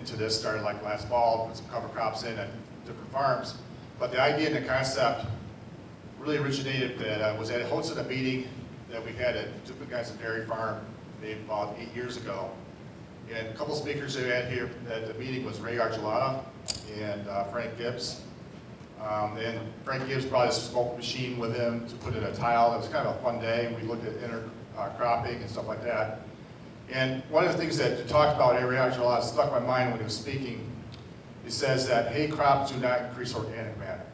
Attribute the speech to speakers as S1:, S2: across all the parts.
S1: into this started like last fall, put some cover crops in at different farms. But the idea and the concept really originated that was hosted a meeting that we had at Duplicates Dairy Farm maybe about 8 years ago. And a couple speakers that we had here at the meeting was Ray Archuleta and Frank Gibbs. And Frank Gibbs brought his smoke machine with him to put in a tile. It was kind of a fun day. We looked at intercropping and stuff like that. And one of the things that you talked about, Ray Archuleta, stuck in my mind when he was speaking. He says that hay crops do not increase organic matter.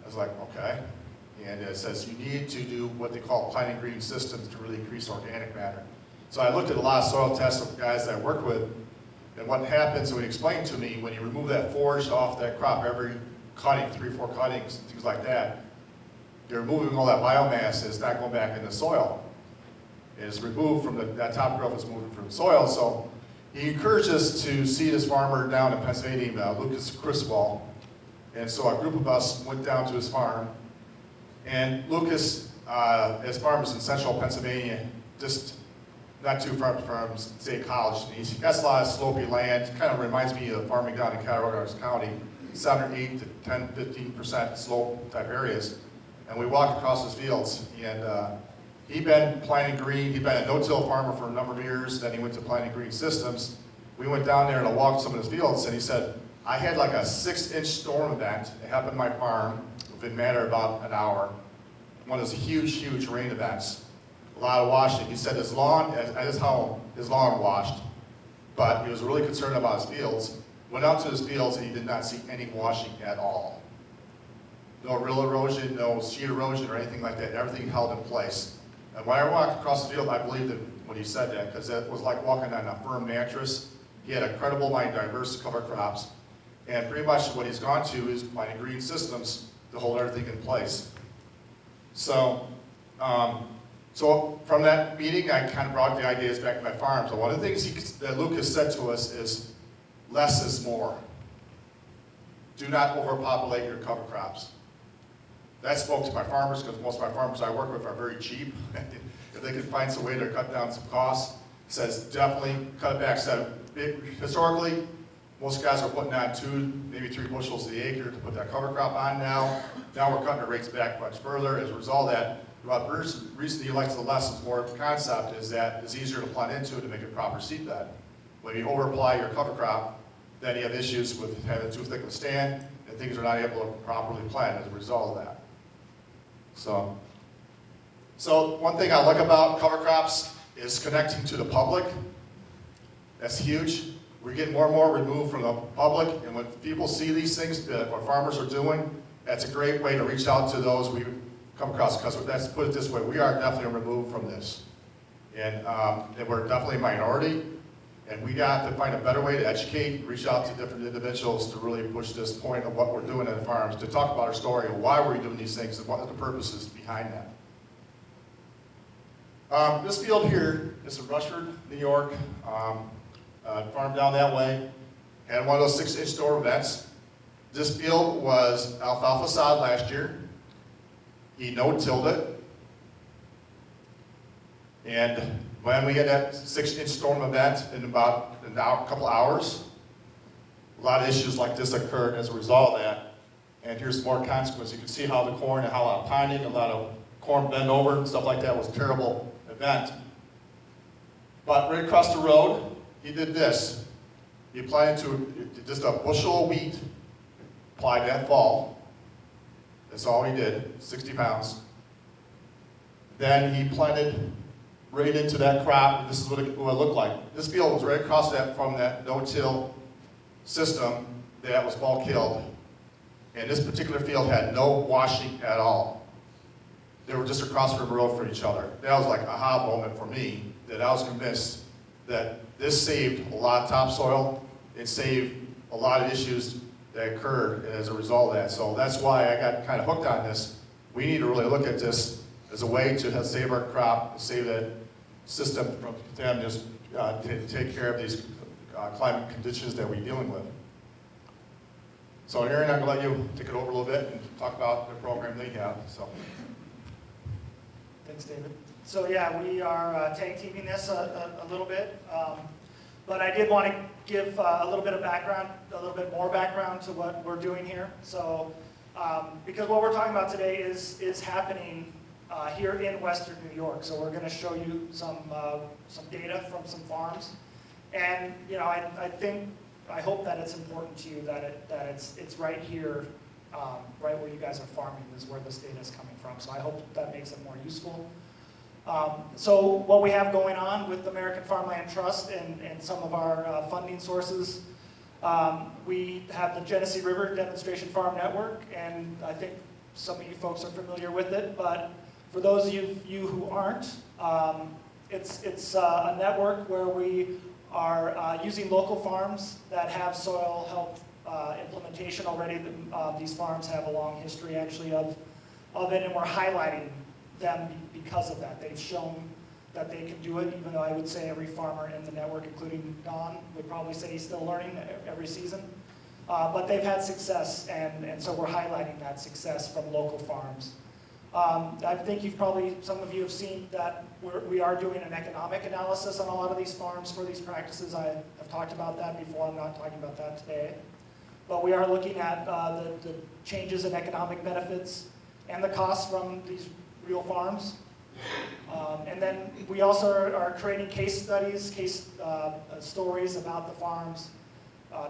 S1: I was like, okay. And it says you need to do what they call planting green systems to really increase organic matter. So I looked at a lot of soil tests of guys that I worked with, and what happens, when he explained to me, when you remove that forage off that crop, every cutting, 3 or 4 cuttings, things like that, you're removing all that biomass and it's not going back in the soil. It's removed from that top growth is moving from the soil. So he encouraged us to see this farmer down in Pennsylvania, Lucas Criswell. And so a group of us went down to his farm. And Lucas, his farm is in central Pennsylvania, just not too far from State College. And he's got a lot of slopey land. It kind of reminds me of farming down in Colorado County, 7 or 8 to 10, 15% slope type areas. And we walked across his fields. And he'd been planting green. He'd been a no-till farmer for a number of years. Then he went to planting green systems. We went down there and I walked some of his fields. And he said, I had like a 6-inch storm event. It happened on my farm. Within a matter of about an hour. One of those huge, huge rain events. A lot of washing. He said his lawn, at his home, his lawn washed. But he was really concerned about his fields. Went out to his fields and he did not see any washing at all. No real erosion, no sheet erosion or anything like that. Everything held in place. And when I walked across the field, I believed it when he said that, because it was like walking on a firm mattress. He had a credible amount of diverse cover crops. And pretty much what he's gone to is planting green systems to hold everything in place. So, so from that meeting, I kind of brought the ideas back to my farm. So one of the things that Lucas said to us is, less is more. Do not overpopulate your cover crops. That spoke to my farmers, because most of my farmers I work with are very cheap. If they can find some way to cut down some costs, he says definitely cut it back. So historically, most guys are putting on 2, maybe 3 bushels to the acre to put that cover crop on now. Now we're cutting the rates back much further. As a result of that, the reason he likes the less is more concept is that it's easier to plant into it to make a proper seedbed. When you overapply your cover crop, then you have issues with having too thick of a stand, and things are not able to properly plant as a result of that. So one thing I like about cover crops is connecting to the public. That's huge. We're getting more and more removed from the public, and when people see these things that what farmers are doing, that's a great way to reach out to those we come across, because let's put it this way, we are definitely removed from this. And we're definitely a minority, and we got to find a better way to educate, reach out to different individuals to really push this point of what we're doing at the farms, to talk about our story, and why we're doing these things, and what are the purposes behind that. This field here is in Rushford, New York. Farm down that way, had one of those 6-inch storm events. This field was alfalfa sod last year. He no-tilled it. And when we had that 6-inch storm event in about a couple hours, a lot of issues like this occurred as a result of that. And here's more consequences. You can see how the corn and how a lot of ponding, a lot of corn bent over and stuff like that was a terrible event. But right across the road, he did this. He applied to just a bushel of wheat, applied that fall. That's all he did, 60 pounds. Then he planted right into that crop. This is what it looked like. This field was right across that from that no-till system that was fall killed. And this particular field had no washing at all. They were just across the road from each other. That was like a aha moment for me, that I was convinced that this saved a lot of topsoil. It saved a lot of issues that occurred as a result of that. So that's why I got kind of hooked on this. We need to really look at this as a way to save our crop, save that system from them just to take care of these climate conditions that we're dealing with. So Aaron, I'm going to let you take it over a little bit and talk about the program they have. So.
S2: Thanks, David. So yeah, we are tag teaming this a little bit. But I did want to give a little bit of background, a little bit more background to what we're doing here. So, because what we're talking about today is happening here in Western New York. So we're going to show you some data from some farms, and I hope that it's important to you that it's right here, right where you guys are farming is where this data is coming from. So I hope that makes it more useful. So what we have going on with the American Farmland Trust and some of our funding sources, we have the Genesee River Demonstration Farm Network, and I think some of you folks are familiar with it, but for those of you who aren't, it's a network where we are using local farms that have soil health implementation already. These farms have a long history actually of it, and we're highlighting them because of that. They've shown that they can do it, even though I would say every farmer in the network, including Don, would probably say he's still learning every season. But they've had success, and so we're highlighting that success from local farms. I think some of you have seen that we are doing an economic analysis on a lot of these farms for these practices. I have talked about that before. I'm not talking about that today. But we are looking at the changes in economic benefits and the costs from these real farms. And then we also are creating case studies, stories about the farms,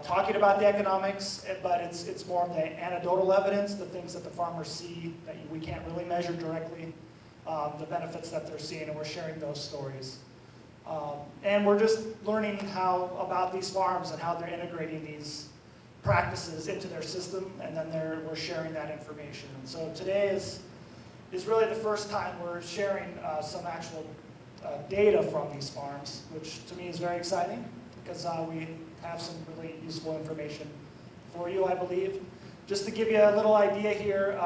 S2: talking about the economics, but it's more of the anecdotal evidence, the things that the farmers see that we can't really measure directly, the benefits that they're seeing, and we're sharing those stories. And we're just learning about these farms and how they're integrating these practices into their system, and then we're sharing that information. And so today is really the first time we're sharing some actual data from these farms, which to me is very exciting because we have some really useful information for you, I believe. Just to give you a little idea here,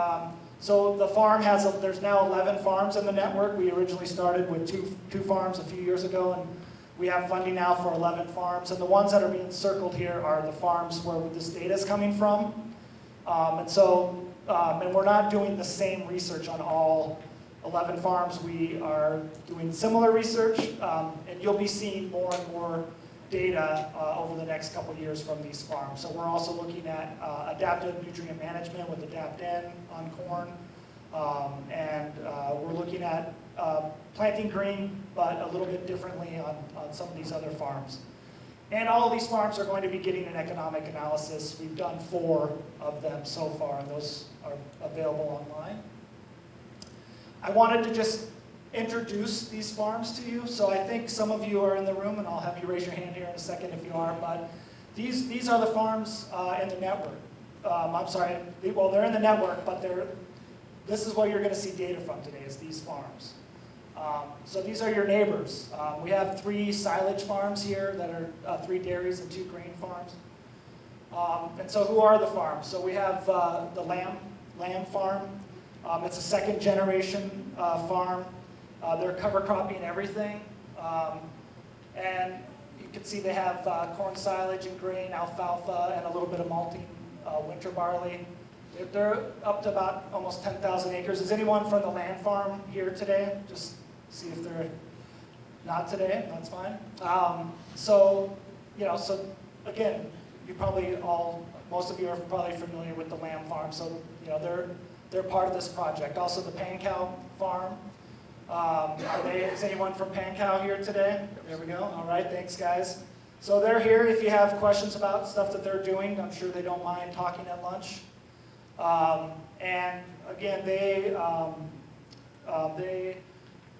S2: so the farm there's now 11 farms in the network. We originally started with two farms a few years ago, and we have funding now for 11 farms. And the ones that are being circled here are the farms where this data is coming from. And we're not doing the same research on all 11 farms. We are doing similar research, and you'll be seeing more and more data over the next couple of years from these farms. So we're also looking at adaptive nutrient management with Adapt-N on corn, and we're looking at planting green, but a little bit differently on some of these other farms. And all of these farms are going to be getting an economic analysis. We've done 4 of them so far, and those are available online. I wanted to just introduce these farms to you. So I think some of you are in the room, and I'll have you raise your hand here in a second if you are, but these are the farms in the network. I'm sorry, well, they're in the network, but this is what you're going to see data from today, is these farms. So these are your neighbors. We have 3 silage farms here that are 3 dairies and 2 grain farms. And so who are the farms? So we have the lamb farm. It's a 2nd generation farm. They're cover cropping everything. And you can see they have corn silage and grain, alfalfa, and a little bit of malting winter barley. They're up to about almost 10,000 acres. Is anyone from the land farm here today? Just see if they're not today. That's fine. So again, most of you are probably familiar with the lamb farm. So they're part of this project. Also, the pan cow farm. Is anyone from pan cow here today? There we go. All right, thanks guys. So they're here if you have questions about stuff that they're doing. I'm sure they don't mind talking at lunch. And again,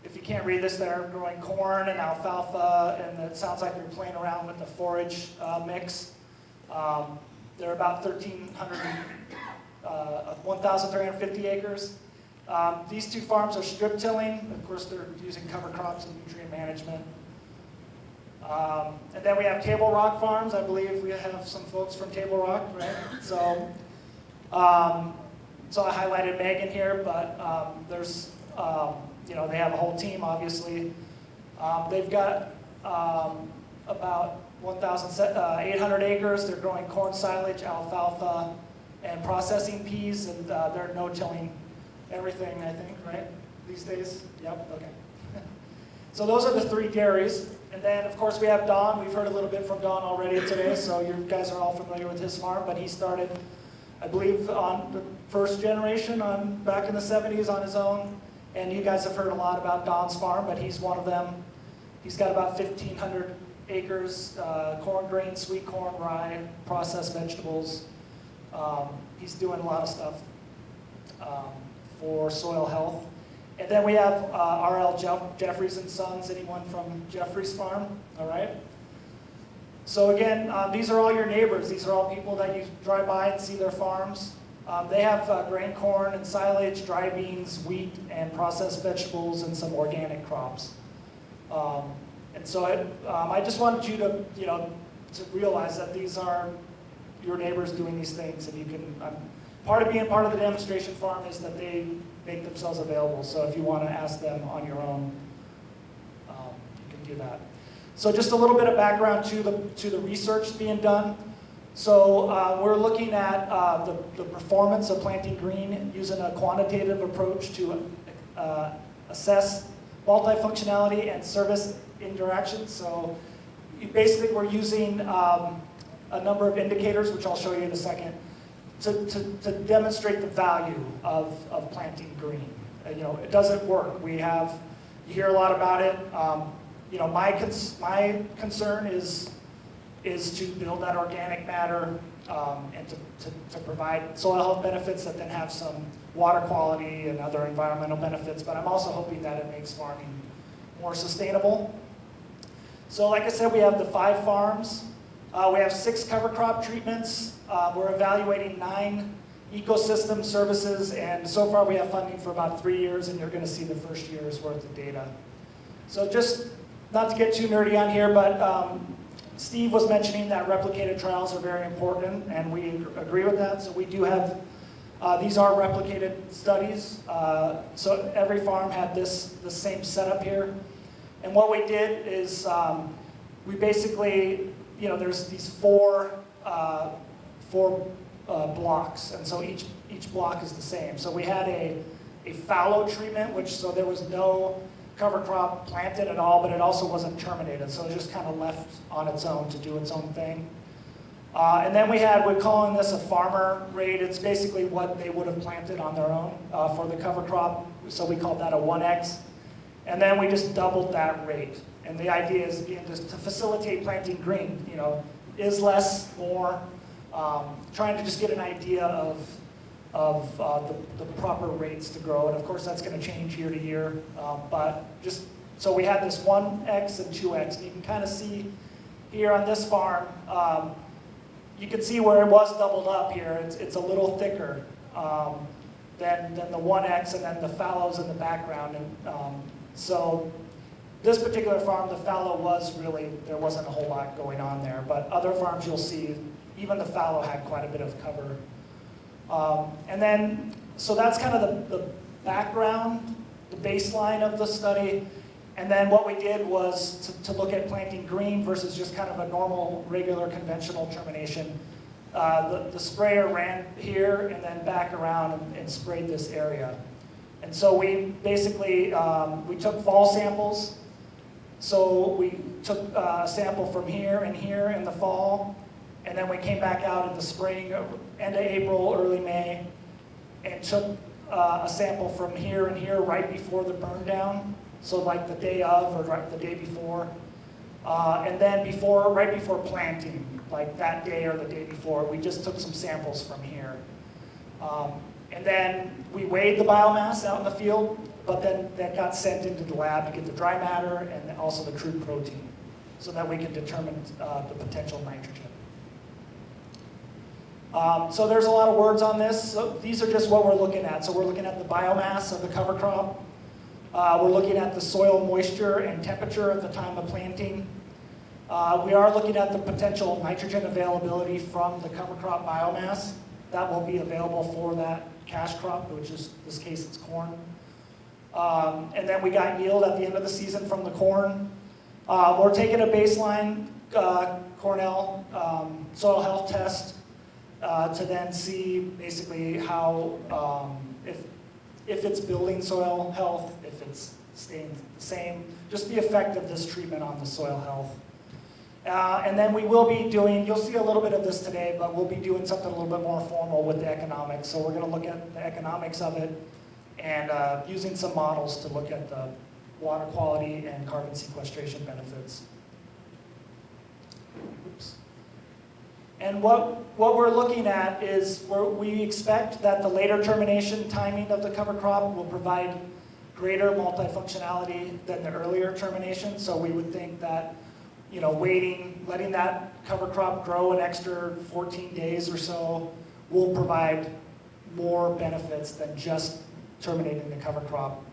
S2: if you can't read this, they're growing corn and alfalfa, and it sounds like they're playing around with the forage mix. They're about 1,350 acres. These 2 farms are strip tilling. Of course, they're using cover crops and nutrient management. And then we have Table Rock farms. I believe we have some folks from Table Rock, right? So I highlighted Megan here, but there's, they have a whole team, obviously. They've got about 1,800 acres. They're growing corn silage, alfalfa, and processing peas, and they're no-tilling everything, I think, right, these days? Yep, okay. So those are the 3 dairies, And then, of course, we have Don. We've heard a little bit from Don already today, so you guys are all familiar with his farm. But he started, I believe, on the first generation back in the 70s on his own. And you guys have heard a lot about Don's farm, but he's one of them. He's got about 1,500 acres, corn grain, sweet corn, rye, processed vegetables. He's doing a lot of stuff for soil health. And then we have R.L. Jeffries and Sons. Anyone from Jeffries Farm? All right. So again, these are all your neighbors. These are all people that you drive by and see their farms. They have grain corn and silage, dry beans, wheat, and processed vegetables, and some organic crops. And so I just wanted you to, to realize that these are your neighbors doing these things, and you can. Part of being part of the demonstration farm is that they make themselves available. So if you want to ask them on your own, you can do that. So just a little bit of background to the research being done. So we're looking at the performance of planting green using a quantitative approach to assess multifunctionality and service interactions. So basically we're using a number of indicators, which I'll show you in a second, to demonstrate the value of planting green. It doesn't work. You hear a lot about it. My concern is to build that organic matter and to provide soil health benefits that then have some water quality and other environmental benefits. But I'm also hoping that it makes farming more sustainable. So like I said, we have the 5 farms. We have 6 cover crop treatments. We're evaluating 9 ecosystem services, and so far we have funding for about 3 years, and you're going to see the first year's worth of data. So just not to get too nerdy on here, but Steve was mentioning that replicated trials are very important, and we agree with that. So we do have, these are replicated studies. So every farm had the same setup here. And what we did is we basically, there's these 4 blocks, and so each block is the same. So we had a fallow treatment, so there was no cover crop planted at all, but it also wasn't terminated, so it just kind of left on its own to do its own thing. And then we're calling this a farmer rate. It's basically what they would have planted on their own for the cover crop, so we called that a 1X. And then we just doubled that rate. And the idea is, again, just to facilitate planting green, is less, more, trying to just get an idea of the proper rates to grow. And of course, that's going to change year to year. But just, so we had this 1X and 2X. And you can kind of see here on this farm, you can see where it was doubled up here. It's a little thicker than the 1X, and then the fallows in the background. And so this particular farm, the fallow there wasn't a whole lot going on there. But other farms you'll see, even the fallow had quite a bit of cover. And then, so that's kind of the background, the baseline of the study. And then what we did was to look at planting green versus just kind of a normal, regular, conventional termination. The sprayer ran here and then back around and sprayed this area. And so we basically, we took fall samples. So we took a sample from here and here in the fall, and then we came back out in the spring, end of April, early May, and took a sample from here and here right before the burn down. So like the day of or right the day before. And then right before planting, like that day or the day before, we just took some samples from here. And then we weighed the biomass out in the field, but then that got sent into the lab to get the dry matter and also the crude protein, so that we can determine the potential nitrogen. So there's a lot of words on this. So these are just what we're looking at. So we're looking at the biomass of the cover crop. We're looking at the soil moisture and temperature at the time of planting. We are looking at the potential nitrogen availability from the cover crop biomass. That will be available for that cash crop, which is, in this case, it's corn. And then we got yield at the end of the season from the corn. We're taking a baseline Cornell soil health test to then see basically how, if it's building soil health, if it's staying the same, just the effect of this treatment on the soil health. And then we will be doing, you'll see a little bit of this today, but we'll be doing something a little bit more formal with the economics. So we're going to look at the economics of it and using some models to look at the water quality and carbon sequestration benefits. Oops. And what we're looking at is we expect that the later termination timing of the cover crop will provide greater multifunctionality than the earlier termination. So we would think that, you know, waiting, letting that cover crop grow an extra 14 days or so will provide more benefits than just terminating the cover crop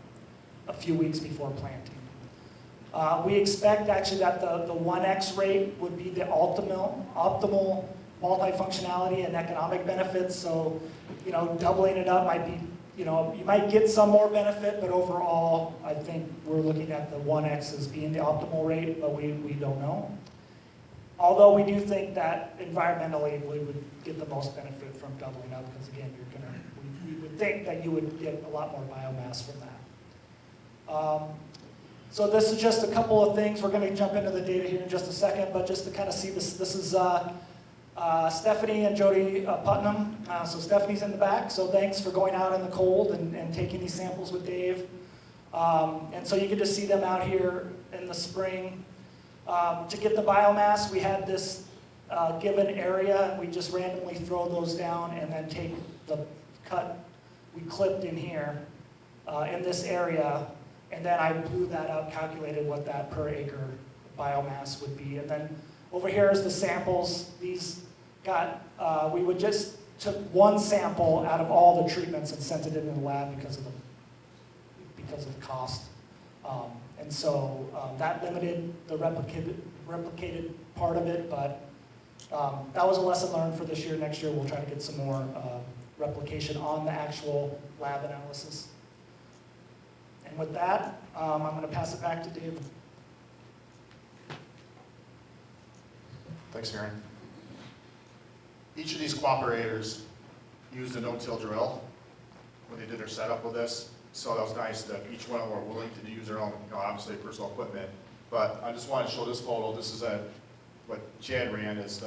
S2: a few weeks before planting. We expect actually that the 1x rate would be the optimal multifunctionality and economic benefits. So, you know, doubling it up might be, you know, you might get some more benefit, but overall, I think we're looking at the 1x as being the optimal rate, but we don't know. Although we do think that environmentally we would get the most benefit from doubling up, because again, we would think that you would get a lot more biomass from that. So this is just a couple of things. We're going to jump into the data here in just a second, but just to kind of see this, this is Stephanie and Jody Putnam. So Stephanie's in the back, so thanks for going out in the cold and taking these samples with Dave. And so you can just see them out here in the spring. To get the biomass, we had this given area, and we just randomly throw those down and then take the cut we clipped in here in this area, and then I blew that out, calculated what that per acre biomass would be. And then over here is the samples. These got, we would just took one sample out of all the treatments and sent it into the lab because of the cost. And so that limited the replicated part of it, but that was a lesson learned for this year. Next year we'll try to get some more replication on the actual lab analysis. And with that, I'm going to pass it back to Dave.
S1: Thanks, Aaron. Each of these cooperators used a no-till drill when they did their setup with this. So that was nice that each one of them were willing to use their own, you know, obviously personal equipment. But I just wanted to show this photo. This is what Chad ran is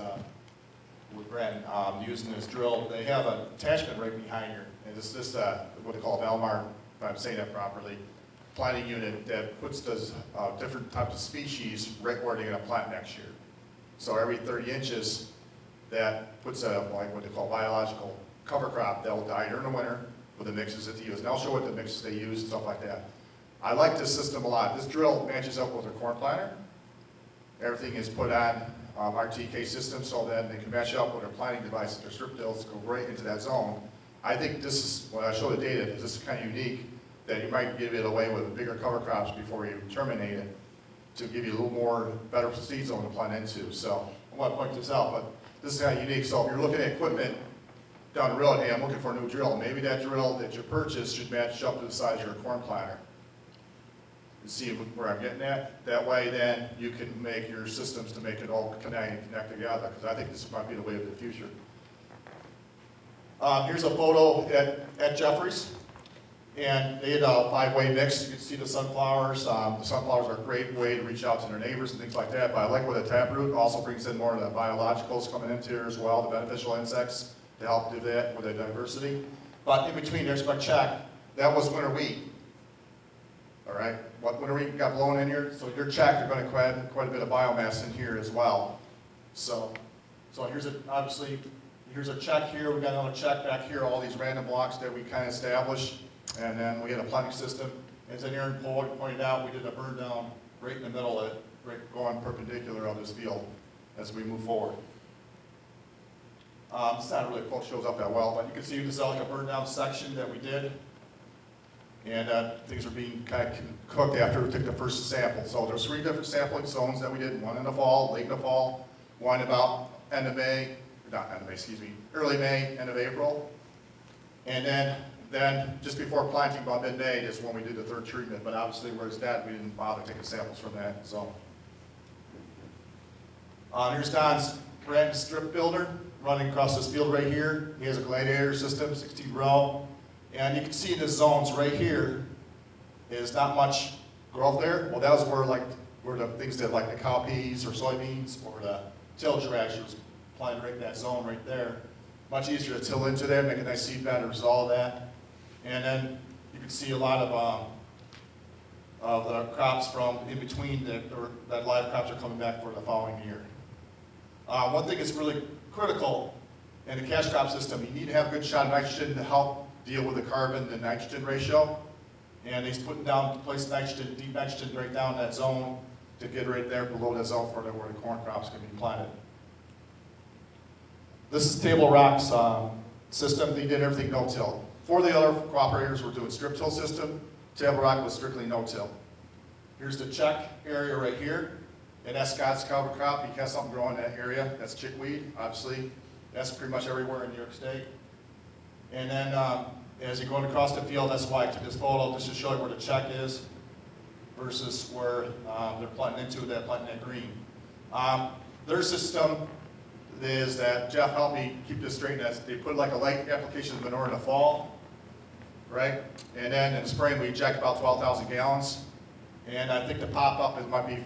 S1: with Brent using this drill. They have an attachment right behind here, and this is what they call a Valmar, if I'm saying that properly, planting unit that puts those different types of species right where they're going to plant next year. So every 30 inches, that puts like what they call biological cover crop that will die during the winter with the mixes that they use. And I'll show what the mixes they use and stuff like that. I like this system a lot. This drill matches up with a corn planter. Everything is put on RTK system so that they can match up with their planting device. Their strip tills go right into that zone. I think this is, when I show the data, this is kind of unique that you might give it away with bigger cover crops before you terminate it to give you a little more better seed zone to plant into. So I want to point this out, but this is kind of unique. So if you're looking at equipment down the road, hey, I'm looking for a new drill. Maybe that drill that you purchased should match up to the size of your corn planter. You see where I'm getting at? That way then you can make your systems to make it all connect together, because I think this might be the way of the future. Here's a photo at Jeffries, and they had a 5-way mix. You can see the sunflowers. The sunflowers are a great way to reach out to their neighbors and things like that, but I like where the taproot also brings in more of the biologicals coming into here as well, the beneficial insects to help do that with the diversity. But in between, there's my check. That was winter wheat. All right, what winter wheat got blown in here? So your check, you're going to add quite a bit of biomass in here as well. So here's obviously, here's a check here. We got another check back here, all these random blocks that we kind of established. And then we had a planting system. As Aaron pointed out, we did a burn down right in the middle of it, right going perpendicular of this field as we move forward. It's not really shows up that well, but you can see this is like a burn down section that we did. And things are being kind of cooked after we took the first sample. So there's 3 different sampling zones that we did, one in the fall, late in the fall, one about end of May, not end of May, excuse me, early May, end of April. And then just before planting, about mid-May, is when we did the 3rd treatment. But obviously where it's at, we didn't bother taking samples from that zone. Here's Don's brand strip builder running across this field right here. He has a gladiator system, 16 row. And you can see in the zones right here is not much growth there. Well, that was where the things that like the cowpeas or soybeans or the tillage radish was planted right in that zone right there. Much easier to till into there, make a nice seed bed, resolve that. And then you can see a lot of the crops from in between that live crops are coming back for the following year. One thing that's really critical in the cash crop system, you need to have a good shot of nitrogen to help deal with the carbon to nitrogen ratio. And he's putting down place nitrogen, deep nitrogen right down that zone to get right there below that zone for where the corn crops can be planted. This is Table Rock's system. They did everything no-till. 4 of the other cooperators were doing strip-till system. Table Rock was strictly no-till. Here's the check area right here. And that's Scott's cover crop. You have something growing in that area. That's chickweed, obviously. That's pretty much everywhere in New York State. And then as you're going across the field, that's why I took this photo, just to show you where the check is versus where they're planting into that green. Their system is that Jeff helped me keep this straight. As they put like a light application of manure in the fall, right? And then in the spring we inject about 12,000 gallons. And I think the pop-up it might be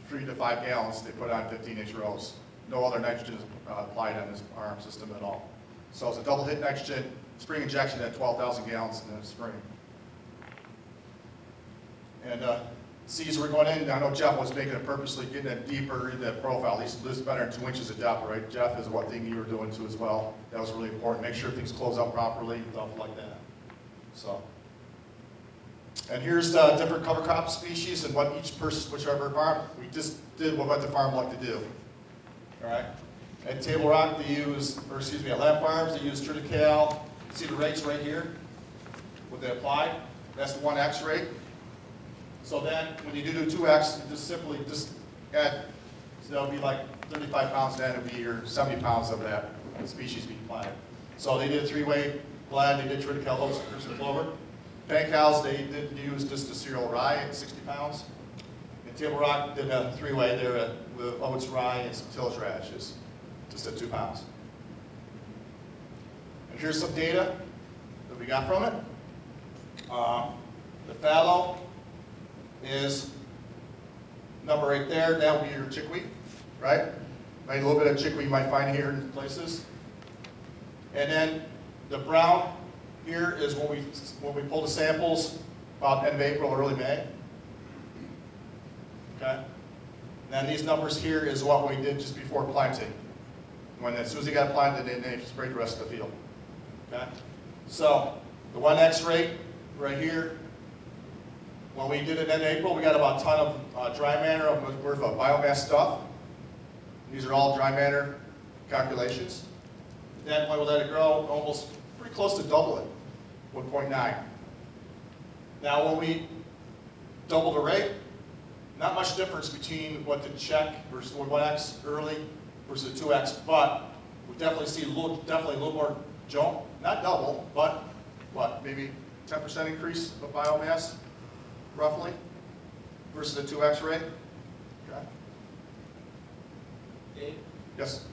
S1: 3 to 5 gallons. They put on 15-inch rows. No other nitrogen is applied on this arm system at all. So it's a double hit nitrogen spring injection at 12,000 gallons in the spring. And seeds were going in. I know Jeff was making it purposely, getting it deeper in that profile. At least lives better than 2 inches of depth, right? Jeff is what thing you were doing too as well. That was really important. Make sure things close up properly, stuff like that. So, and here's the different cover crop species and what each person, whichever farm, we just did what the farm liked to do. All right. At Table Rock, they use, or excuse me, at Lamb Farms, they use triticale. See the rates right here, what they apply. That's the 1X rate. So then, when you do 2X, you just simply add, so that'll be like 35 pounds then it'll be your 70 pounds of that species being planted. So they did a 3-way blend, they did triticale, oats, and clover. Pan cows, they did use just the cereal rye at 60 pounds. And Table Rock did a 3-way there with oats, rye, and some tillage radishes, just at 2 pounds. And here's some data that we got from it. The fallow is number right there. That will be your chickweed, right? Maybe a little bit of chickweed you might find here in places. And then the brown here is when we pull the samples about end of April, early May. Okay. And then these numbers here is what we did just before planting. As soon as they got planted, they sprayed the rest of the field. Okay. So the 1X rate right here. When we did it in April, we got about a ton of dry matter worth of biomass stuff. These are all dry matter calculations. Then when we let it grow, almost pretty close to double it, 1.9. Now when we double the rate, not much difference between what the check versus 1X early versus the 2X, but we definitely see definitely a little more jump, not double, but what, maybe 10% increase of biomass? Roughly, versus the 2X rate. Okay.
S3: Dave?
S1: Yes.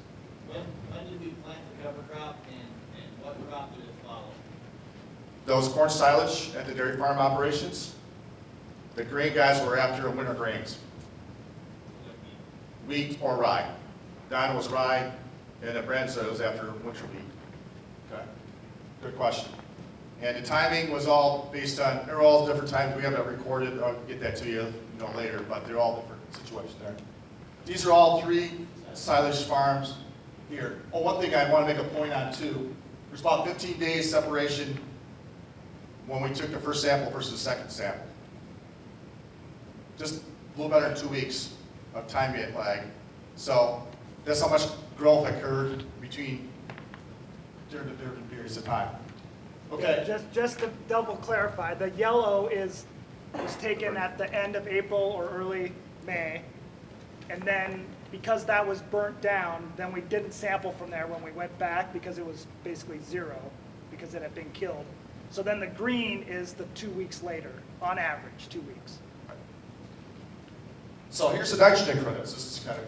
S3: When did we plant the cover crop and what crop did it follow?
S1: Those corn silage at the dairy farm operations. The grain guys were after winter grains. Wheat or rye. Don was rye, and the Brandon said it was after winter wheat. Okay. Good question. And the timing was all based on, they're all different times. We have that recorded. I'll get that to you, later, but they're all different situations there. These are all 3 silage farms here. Oh, one thing I want to make a point on too. There's about 15 days separation when we took the first sample versus the second sample. Just a little better than 2 weeks of time lag. So that's how much growth occurred between different periods of time. Okay.
S2: Just to double clarify, the yellow was taken at the end of April or early May, and then because that was burnt down, then we didn't sample from there when we went back because it was basically 0 because it had been killed. So then the green is the 2 weeks later, on average, 2 weeks.
S1: So here's the nitrogen credits. This is kind of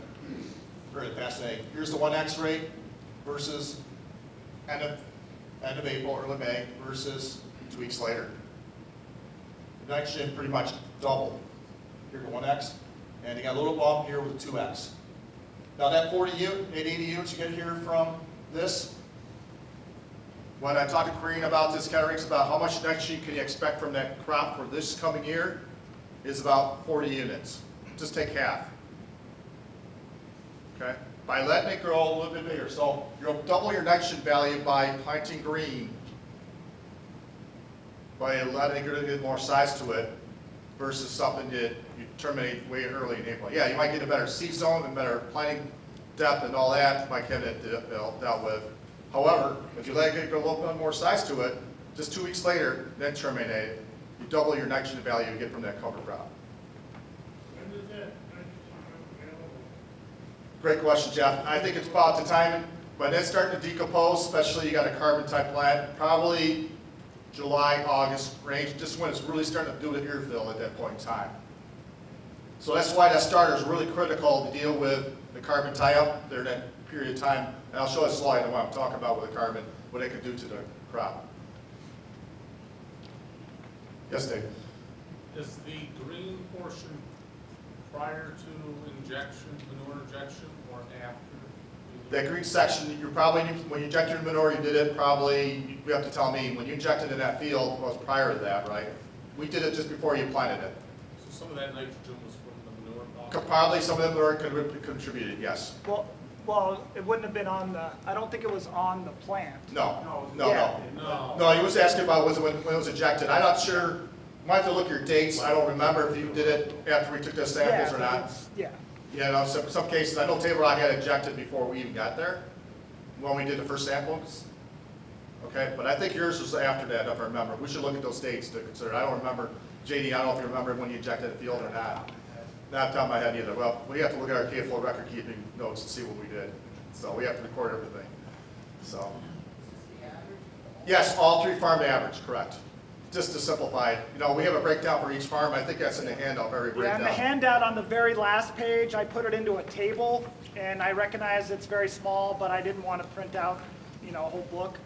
S1: very fascinating. Here's the 1X rate versus end of April, early May, versus 2 weeks later. The nitrogen pretty much doubled. here to 1X, and you got a little bump here with 2X. Now that 80 units you get here from this, when I talked to Corrine about this, kind of ranks about how much next sheet can you expect from that crop for this coming year, is about 40 units. Just take half. Okay? By letting it grow a little bit bigger. So you'll double your nitrogen value by planting green, by letting it get more size to it, versus something that you terminate way early in April. Yeah, you might get a better seed zone and better planting depth and all that, might get it dealt with. However, if you let it get a little bit more size to it, just 2 weeks later, then terminate it, you double your nitrogen value you get from that cover crop.
S4: When does that nitrogen become available?
S1: Great question, Jeff. I think it's about the time when it's starting to decompose, especially you got a carbon type plant, probably July, August range, just when it's really starting to do the ear fill at that point in time. So that's why that starter is really critical to deal with the carbon tie-up during that period of time. And I'll show you a slide on what I'm talking about with the carbon, what it can do to the crop. Yes, Dave?
S5: Is the green portion prior to injection, manure injection, or after?
S1: That green section, you're probably, when you injected your manure, you did it probably, you have to tell me, when you injected in that field, it was prior to that, right? We did it just before you planted it.
S5: So some of that nitrogen was from the manure? possibly?
S1: Probably some of them were contributed, yes.
S2: Well, it wouldn't have been on the, I don't think it was on the plant.
S1: No,
S2: Yeah.
S5: No.
S1: No, he was asking about was it when it was injected. I'm not sure, you might have to look at your dates. I don't remember if you did it after we took the samples or
S2: Yeah,
S1: not.
S2: yeah.
S1: Yeah, no, some cases, I know Table Rock had injected before we even got there, when we did the first samples. Okay, but I think yours was after that, if I remember. We should look at those dates to consider. I don't remember, JD, I don't know if you remember when you injected the field or not. Not off the top of my head either. Well, we have to look at our CAFO record keeping notes and see what we did. So we have to record everything. So. Yes, all 3 farm average, correct. Just to simplify it, you know, we have a breakdown for each farm. I think that's in the handout, every
S2: Yeah,
S1: breakdown.
S2: and the handout on the very last page, I put it into a table, and I recognize it's very small, but I didn't want to print out, you know, a whole book.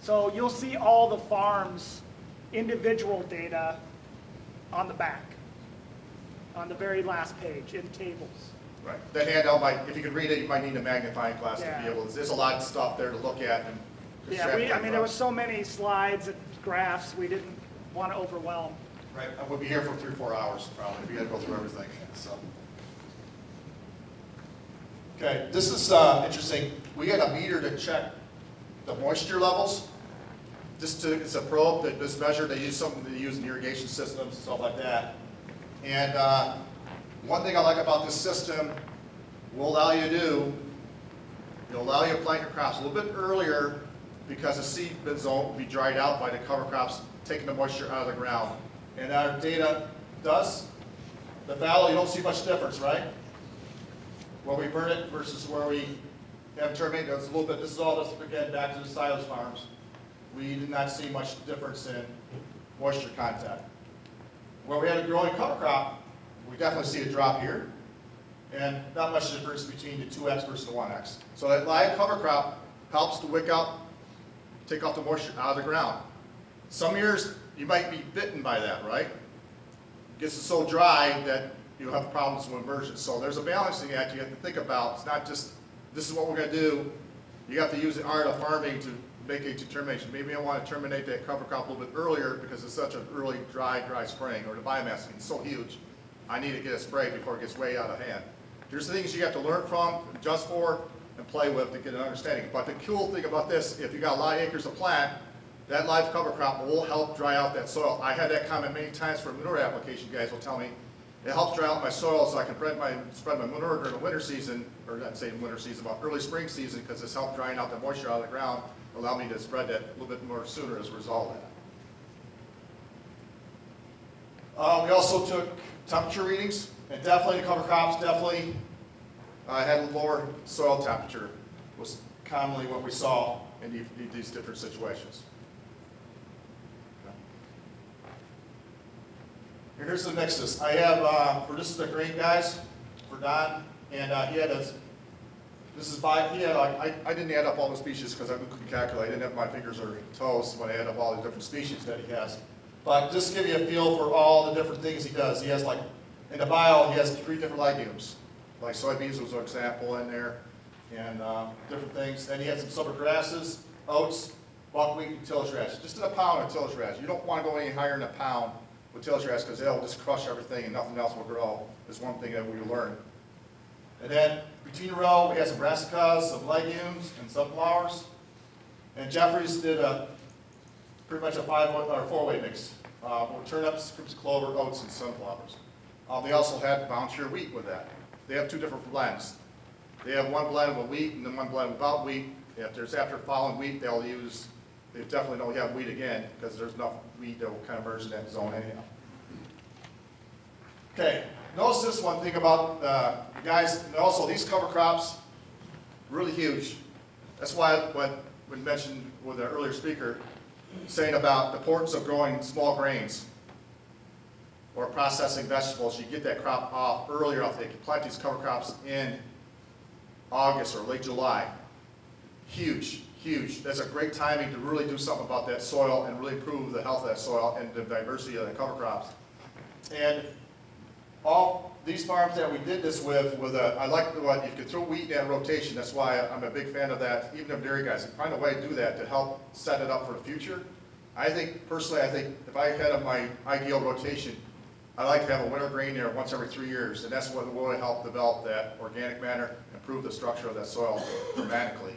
S2: So you'll see all the farms' individual data on the back, on the very last page, in tables.
S1: Right. That handout might, if you can read it, you might need a magnifying glass to
S2: Yeah.
S1: be able to, there's a lot of stuff there to look at and
S2: Yeah,
S1: extrapolate
S2: I mean, there
S1: from.
S2: was so many slides and graphs, we didn't want to overwhelm.
S1: Right, and we'll be here for 3 or 4 hours probably, if you gotta go through everything, so. Okay, this is interesting. We had a meter to check the moisture levels. It's a probe that this measure, they use something they use in irrigation systems and stuff like that. And one thing I like about this system, will allow you to do, it'll allow you to plant your crops a little bit earlier because the seed zone will be dried out by the cover crops taking the moisture out of the ground. And our data does, the fallow, you don't see much difference, right? Where we burn it versus where we have terminated, there's a little bit, this is all, this again, back to the silos farms. We did not see much difference in moisture content. Where we had a growing cover crop, we definitely see a drop here, and not much difference between the 2X versus the 1X. So that live cover crop helps to wick out, take off the moisture out of the ground. Some years, you might be bitten by that, right? It gets so dry that you'll have problems with immersion. So there's a balancing act you have to think about. It's not just, this is what we're gonna do. You have to use the art of farming to make a determination. Maybe I want to terminate that cover crop a little bit earlier because it's such an early dry spring, or the biomass is so huge. I need to get it sprayed before it gets way out of hand. There's things you have to learn from, adjust for, and play with to get an understanding. But the cool thing about this, if you got a lot of acres of plant, that live cover crop will help dry out that soil. I had that comment many times for manure application. You guys will tell me, it helps dry out my soil so I can spread my manure during the winter season, or not saying winter season, but early spring season, because it's helped drying out the moisture out of the ground, allow me to spread that a little bit more sooner as a result of that. We also took temperature readings, and definitely the cover crops definitely had a lower soil temperature, was commonly what we saw in these different situations. And here's the nexus. I have, for this is the grain guys, for Don, and he had a, this is by, he had like, I didn't add up all the species because I couldn't calculate. I didn't have my fingers or toes when I added up all the different species that he has. But just to give you a feel for all the different things he does. He has like In the bio, he has 3 different legumes, like soybeans was an example in there, and different things. Then he has some summer grasses, oats, buckwheat, and tillage radish. Just in a pound of tillage radish. You don't want to go any higher than a pound with tillage radish because they'll just crush everything and nothing else will grow. Is one thing that we learned. And then between the row, we have some brassicas, some legumes, and sunflowers. And Jeffries did pretty much a 4-way mix. With turnips, clover, oats, and sunflowers. They also had volunteer wheat with that. They have 2 different blends. They have one blend with wheat and then one blend without wheat. If there's after following wheat, they definitely don't have wheat again because there's enough wheat that will kind of merge in that zone anyhow. Okay, notice this one thing about the guys, and also these cover crops, really huge. That's why what we mentioned with the earlier speaker, saying about the importance of growing small grains or processing vegetables. You get that crop off earlier off. They can plant these cover crops in August or late July. Huge, huge. That's a great timing to really do something about that soil and really improve the health of that soil and the diversity of the cover crops. And all these farms that we did this with I like what you could throw wheat in that rotation. That's why I'm a big fan of that. Even if dairy guys find a way to do that to help set it up for the future. I think personally, if I had my ideal rotation, I like to have a winter grain there once every 3 years, and that's what will help develop that organic matter, improve the structure of that soil dramatically.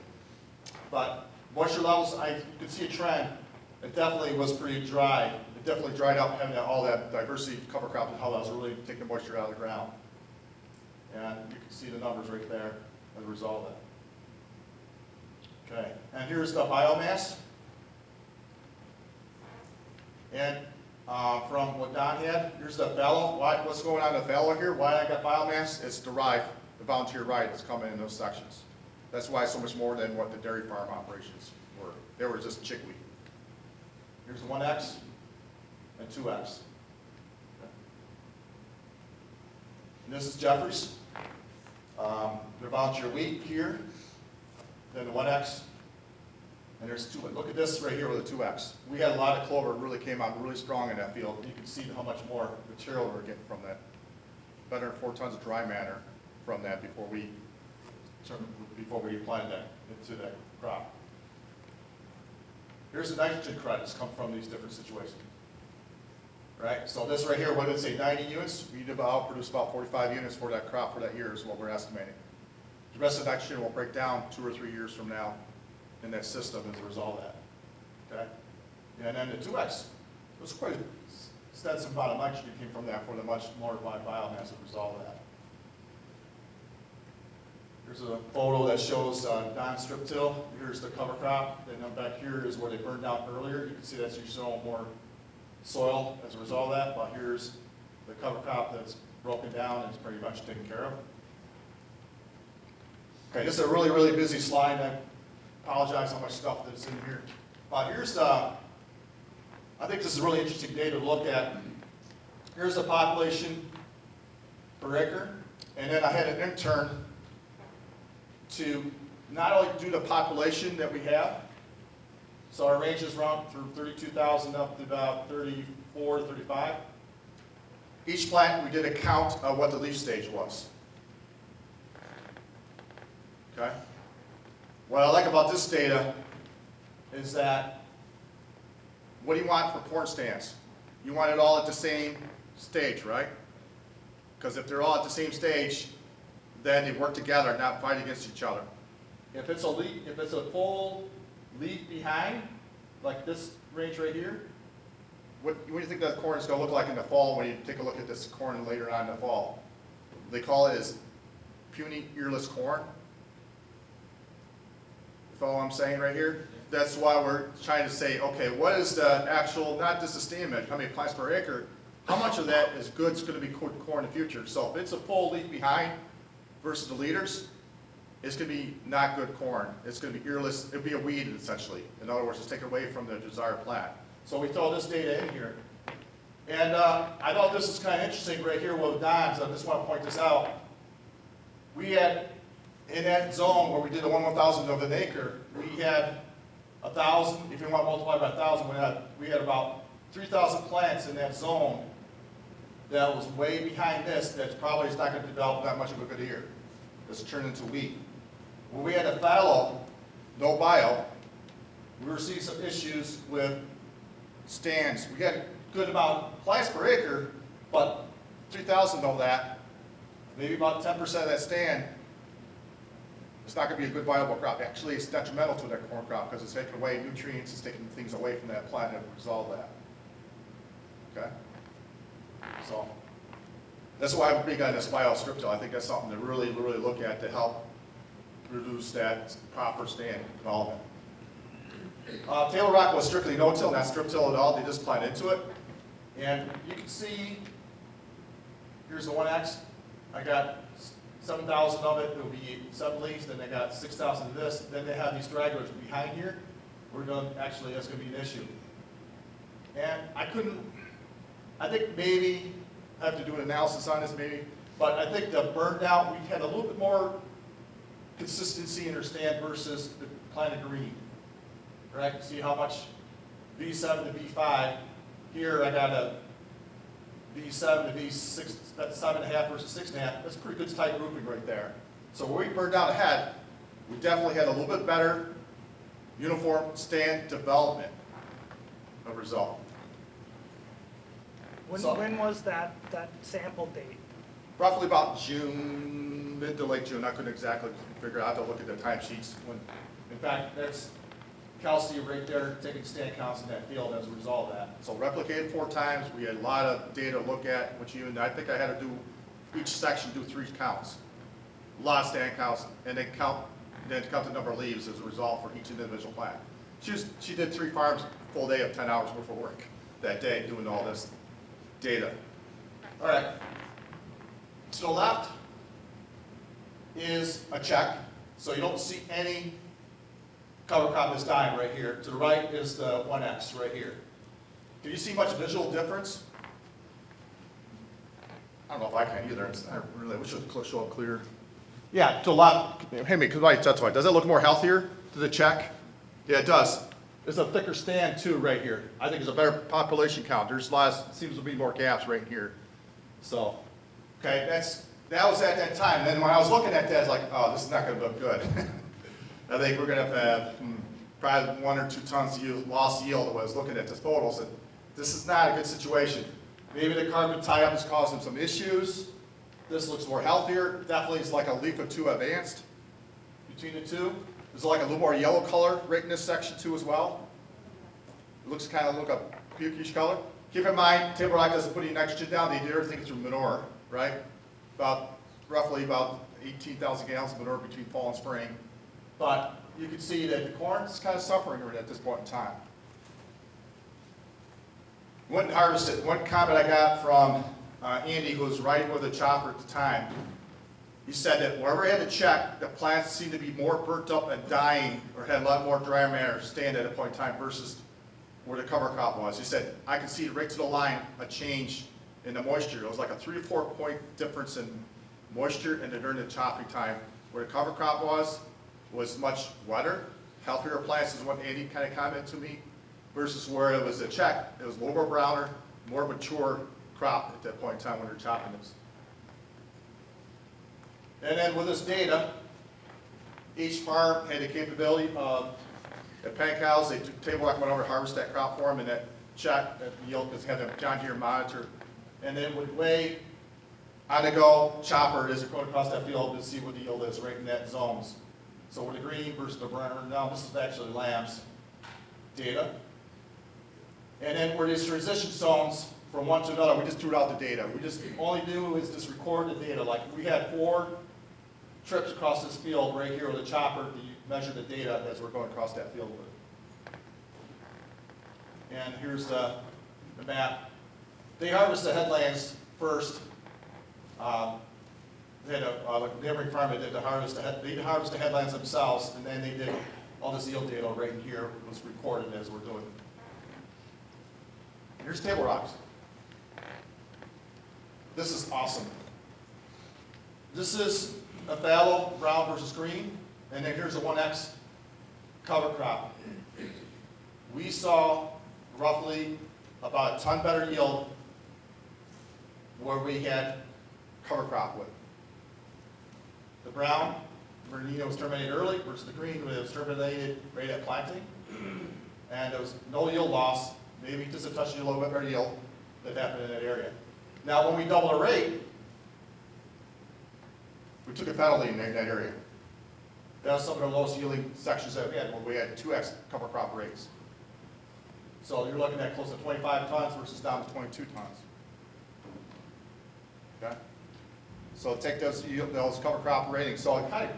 S1: But moisture levels, you could see a trend. It definitely was pretty dry. It definitely dried up having all that diversity cover crop and how that was really taking the moisture out of the ground. And you can see the numbers right there as a result of that. Okay, and here's the biomass. And from what Don had, here's the fallow. What's going on in the fallow here? Why I got biomass? It's derived, the volunteer right that's coming in those sections. That's why it's so much more than what the dairy farm operations were. They were just chickweed. Here's the 1X and 2X. And this is Jeffries. Their volunteer wheat here. Then the 1X. And there's 2. Look at this right here with the 2X. We had a lot of clover. It really came out really strong in that field. You can see how much more material we're getting from that. Better than 4 tons of dry matter from that before we applied that into that crop. Here's the nitrogen credits come from these different situations. Right? So this right here, what did it say, 90 units? We produce about 45 units for that crop for that year is what we're estimating. The rest of the nitrogen will break down 2 or 3 years from now in that system as a result of that. Okay? And then the 2X, it was quite an extensive amount of nitrogen came from that for the much more biomass as a result of that. Here's a photo that shows non-strip till. Here's the cover crop. And then back here is where they burned out earlier. You can see that's usually more soil as a result of that. But here's the cover crop that's broken down and is pretty much taken care of. Okay, this is a really, really busy slide. I apologize how much stuff that's in here. Here's the, I think this is really interesting data to look at. Here's the population per acre. And then I had an intern to not only do the population that we have, so our range is around from 32,000 up to about 34 to 35. Each plant, we did a count of what the leaf stage was. Okay? What I like about this data is that, what do you want for corn stands? You want it all at the same stage, right? Because if they're all at the same stage, then they work together and not fight against each other. If it's a full leaf behind, like this range right here, what do you think that corn is going to look like in the fall when you take a look at this corn later on in the fall? They call it as puny earless corn. You follow what I'm saying right here? That's why we're trying to say, okay, what is the actual, not just the estimate, how many plants per acre, how much of that is good is going to be corn in the future? So if it's a full leaf behind versus the leaders, it's going to be not good corn. It's going to be earless. It'll be a weed essentially. In other words, it's taken away from the desired plant. So we throw this data in here. And I thought this is kind of interesting right here with Don's. I just want to point this out. We had, in that zone where we did the 1/1000 of an acre, we had 1,000, if you want to multiply by 1,000, we had about 3,000 plants in that zone that was way behind this, that probably is not gonna develop that much of a good ear. It's turned into wheat. When we had a fallow, no bio, we were seeing some issues with stands. We had a good amount of plants per acre, but 3,000 know that. Maybe about 10% of that stand, it's not gonna be a good viable crop. Actually, it's detrimental to that corn crop because it's taking away nutrients, it's taking things away from that plant and resolve that. Okay? So, that's why I'm big on this strip till. I think that's something to really, really look at to help reduce that proper stand development. Table rock was strictly no-till, not strip-till at all. They just planted into it. And you can see, here's the 1X. I got 7,000 of it. It'll be 7 leaves. Then I got 6,000 of this. Then they have these stragglers behind here. We're going to, actually, that's going to be an issue. And I think maybe, I have to do an analysis on this maybe, but I think the burnout, we had a little bit more consistency in our stand versus the planted green. Right? See how much V7 to V5. Here I got a V7 to V6, that's 7.5 versus 6.5. That's a pretty good tight grouping right there. So where we burned out ahead, we definitely had a little bit better uniform stand development of result.
S2: When was that sample date?
S1: Roughly about June, mid to late June. I couldn't exactly figure out. I have to look at the timesheets. In fact, that's Kelsey right there taking stand counts in that field as a result of that. So replicated 4 times. We had a lot of data to look at, which I think I had to do each section do 3 counts. A lot of stand counts, and then count the number of leaves as a result for each individual plant. She did 3 farms, full day of 10 hours worth of work that day doing all this data. All right. To the left is a check, so you don't see any cover crop is dying right here. To the right is the 1X right here. Can you see much visual difference? I don't know if I can either. I really wish it would show up clear. Yeah, to the left. Hey, me, that's why. Does it look more healthier to the check? Yeah, it does. There's a thicker stand too right here. I think there's a better population count. There's seems to be more gaps right here. So, okay, that was at that time. And then when I was looking at that, I was like, oh, this is not going to look good. I think we're going to have probably 1 or 2 tons of lost yield. When I was looking at this photo, said this is not a good situation. Maybe the carbon tie-up is causing some issues. This looks more healthier. Definitely it's like a leaf or 2 advanced between the two. There's like a little more yellow color right in this section too as well. It looks kind of like a pukish color. Keep in mind, table rock doesn't put any nitrogen down. They do everything through manure, right? Roughly about 18,000 gallons of manure between fall and spring. But you can see that the corn is kind of suffering right at this point in time. Went and harvested. One comment I got from Andy, who was riding with a chopper at the time, he said that wherever he had to check, the plants seemed to be more burnt up and dying or had a lot more dry matter stand at a point in time versus where the cover crop was. He said, I could see right to the line a change in the moisture. It was like a 3 to 4 point difference in moisture and then during the choppy time. Where the cover crop was much wetter, healthier plants is what Andy kind of commented to me, versus where it was a check. It was a little more browner, more mature crop at that point in time when they're chopping this. And then with this data, each farm had the capability of, at Pan Cows, they took table rock, went over to harvest that crop for them, and that check, that yield, because they had a John Deere monitor, and then would weigh on the go chopper as it goes across that field to see what the yield is right in that zones. So with the green versus the brown, now this is actually lambs data. And then where these transition zones from one to another, we just threw out the data. We just only do is just record the data. Like we had 4 trips across this field right here with a chopper to measure the data as we're going across that field with. And here's the map. They harvest the headlands first. They had a neighboring farm that did the harvest. They harvest the headlands themselves, and then they did all this yield data right in here. It was recorded as we're doing. Here's table rocks. This is awesome. This is a fallow, brown versus green, and then here's a 1X cover crop. We saw roughly about a ton better yield where we had cover crop with. The brown, Bernardino was terminated early versus the green was terminated right at planting. And there was no yield loss, maybe just a touch of a little bit better yield that happened in that area. Now when we doubled the rate, we took a penalty in that area. That was some of the lowest yielding sections that we had when we had 2x cover crop rates. So you're looking at close to 25 tons versus down to 22 tons. Okay? So take those cover crop ratings. So I kind of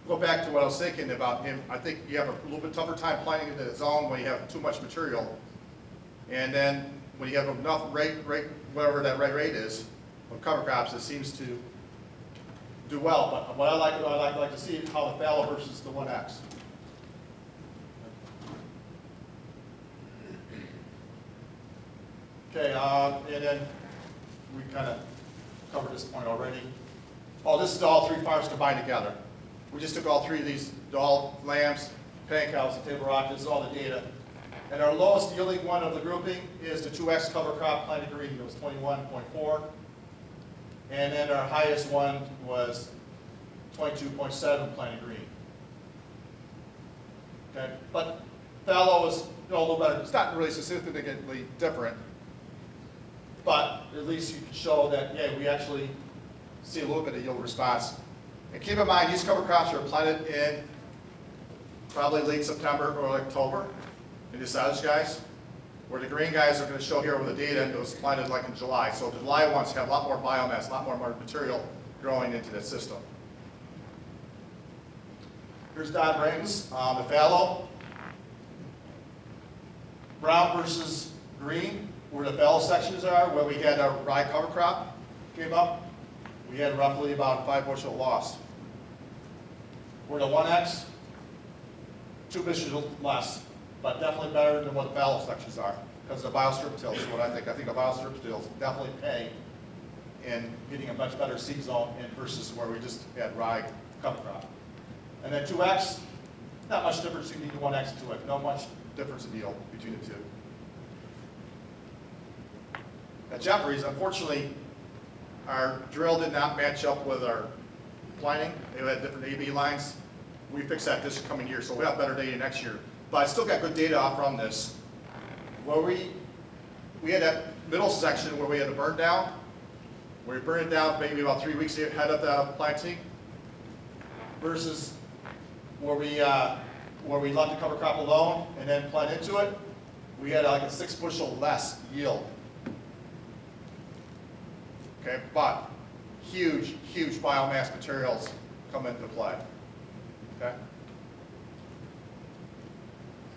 S1: go back to what I was thinking about him. I think you have a little bit tougher time planting into the zone when you have too much material. And then when you have enough rate, whatever that rate is, of cover crops, it seems to do well. But what I like to see is how the fallow versus the 1X. Okay, and then we kind of covered this point already. Oh, this is all three farms combined together. We just took all three of these, all lambs, pan cows, and table rock. This is all the data. And our lowest yielding one of the grouping is the 2X cover crop planted green. It was 21.4. And then our highest one was 22.7 planted green. Okay, but fallow is a little better. It's not really significantly different, but at least you can show that, yeah, we actually see a little bit of yield response. And keep in mind, these cover crops are planted in probably late September or October in the silage guys, where the green guys are going to show here with the data, it was planted like in July. So the July ones have a lot more biomass, a lot more material growing into that system. Here's Don Brayton's, the fallow. Brown versus green, where the fallow sections are, where we had our rye cover crop came up, we had roughly about 5 bushel loss. Where the 1X, 2 bushel less, but definitely better than what the fallow sections are, because the biostrip tills is what I think. I think the biostrip tills definitely pay in getting a much better seed zone in versus where we just had rye cover crop. And then 2X, not much difference between the 1X and 2X, not much difference in yield between the two. At Jeffries, unfortunately, our drill did not match up with our planting. They had different AB lines. We fixed that this coming year, so we'll have better data next year. But I still got good data out from this. Where we had that middle section where we had a burn down, where we burned it down maybe about 3 weeks ahead of the planting, versus where we left the cover crop alone and then plant into it, we had like a 6 bushel less yield. Okay, but huge, huge biomass materials come into play. Okay?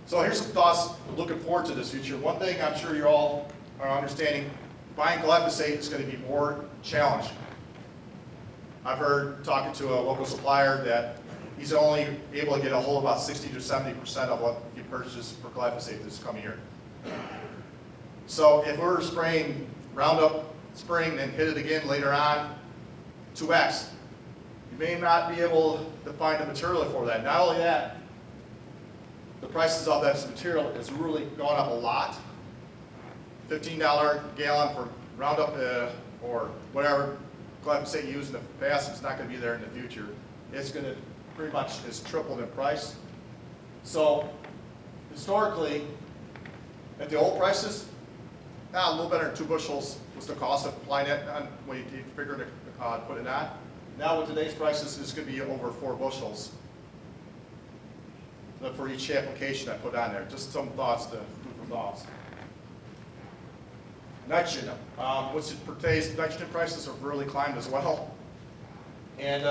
S1: So here's some thoughts looking forward to this future. One thing I'm sure you all are understanding, buying glyphosate is going to be more challenging. I've heard talking to a local supplier that he's only able to get a hold of about 60 to 70% of what he purchased for glyphosate this coming year. So if we're spraying Roundup spring and then hit it again later on, 2X, you may not be able to find the material for that. Not only that, the prices of that material has really gone up a lot. $15 a gallon for Roundup or whatever glyphosate you used in the past is not going to be there in the future. It's going to pretty much has tripled in price. So historically, at the old prices, a little better than 2 bushels was the cost of applying it on when you figure to put it on. Now with today's prices, it's going to be over 4 bushels for each application I put on there. Just some thoughts to food for thoughts. Nitrogen. Nitrogen prices have really climbed as well. And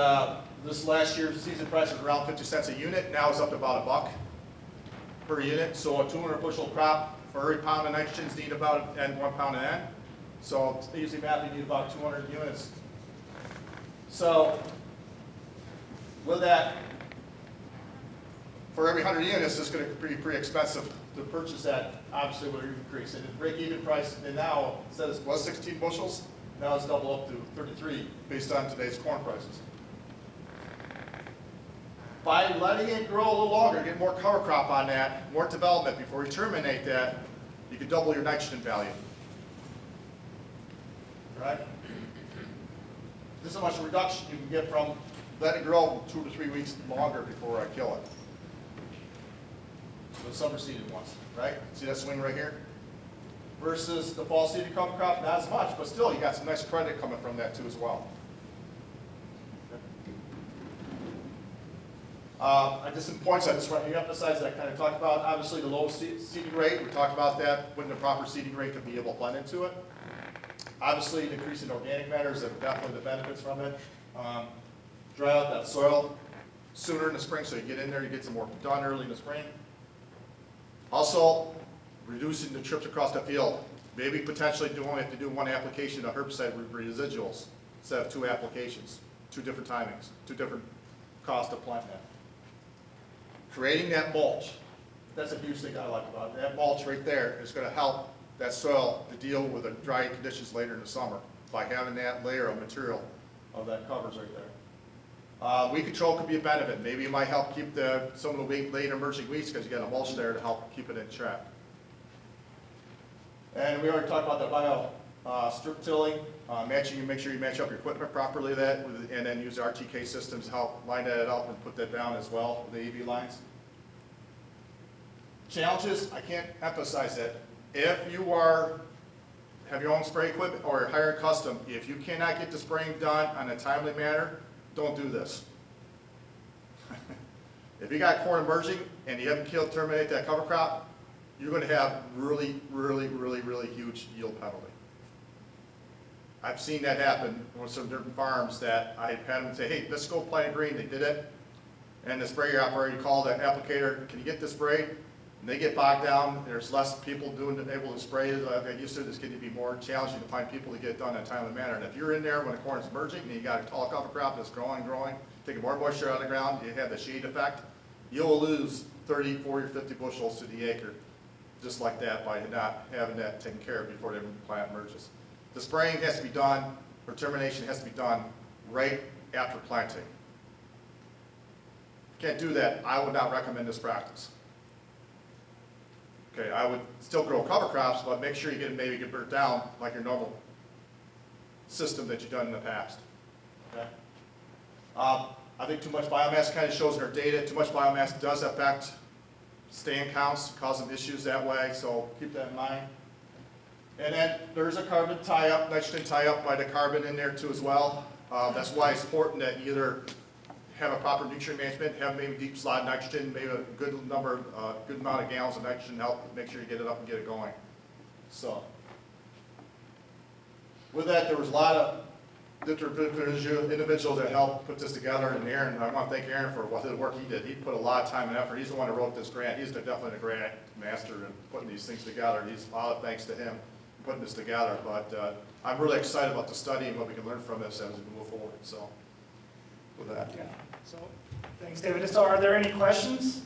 S1: this last year's season price was around 50 cents a unit. Now it's up to about $1 per unit. So a 200 bushel crop for every pound of nitrogen is need about 1 pound of N. So easy math, you need about 200 units. So with that, for every 100 units, it's going to be pretty expensive to purchase that. Obviously, would increase. And the break-even price, and now instead it was 16 bushels, now it's double up to 33 based on today's corn prices. By letting it grow a little longer, get more cover crop on that, more development before you terminate that, you can double your nitrogen value. right? This is how much reduction you can get from letting it grow 2 to 3 weeks longer before I kill it. The summer seeded ones, right? See that swing right here? Versus the fall seeded cover crop, not as much, but still you got some nice credit coming from that too as well. Just some points I just want to emphasize that I kind of talked about. Obviously the low seeding rate, we talked about that, when the proper seeding rate to be able to blend into it. Obviously the increase in organic matter is definitely the benefits from it. Dry out that soil sooner in the spring so you get in there, you get some work done early in the spring. Also, reducing the trips across the field. Maybe potentially only have to do one application of herbicide with residuals instead of 2 applications, 2 different timings, 2 different costs to plant that. Creating that mulch, that's a huge thing I like about it. That mulch right there is going to help that soil to deal with the dry conditions later in the summer by having that layer of material of that covers right there. Weed control could be a benefit. Maybe it might help keep some of the late emerging weeds because you got a mulch there to help keep it in check. And we already talked about the strip tilling, matching. Make sure you match up your equipment properly and then use RTK systems to help line that up and put that down as well with the AV lines. Challenges, I can't emphasize that. If you have your own spray equipment or hire a custom, if you cannot get the spraying done on a timely manner, don't do this. If you got corn emerging and you haven't terminate that cover crop, you're going to have really huge yield penalty. I've seen that happen with some different farms that I had them say, hey, let's go plant green. They did it. And the sprayer operator called the applicator, can you get this sprayed? And they get bogged down. There's less people able to spray it. Like I used to, it's going to be more challenging to find people to get it done in a timely manner. And if you're in there when the corn is emerging and you got a tall cover crop that's growing, taking more moisture out of the ground, you have the shade effect, you'll lose 30, 40, or 50 bushels to the acre just like that by not having that taken care of before the plant emerges. The spraying has to be done, or termination has to be done right after planting. If you can't do that, I would not recommend this practice. Okay, I would still grow cover crops, but make sure you maybe get burnt down like your normal system that you've done in the past. Okay? I think too much biomass kind of shows in our data. Too much biomass does affect stand counts, cause some issues that way, so keep that in mind. And then there's a carbon tie-up, nitrogen tie-up by the carbon in there too as well. That's why it's important that you either have a proper nutrient management, have maybe deep slot nitrogen, maybe a good amount of gallons of nitrogen to help make sure you get it up and get it going. So, with that, there was a lot of different individuals that helped put this together, and Aaron, I want to thank Aaron for the work he did. He put a lot of time and effort. He's the one who wrote this grant. He's definitely the grant master in putting these things together. A lot of thanks to him for putting this together, but I'm really excited about the study and what we can learn from this as we move forward. So, with that.
S2: Yeah. So, thanks, David. So, are there any questions,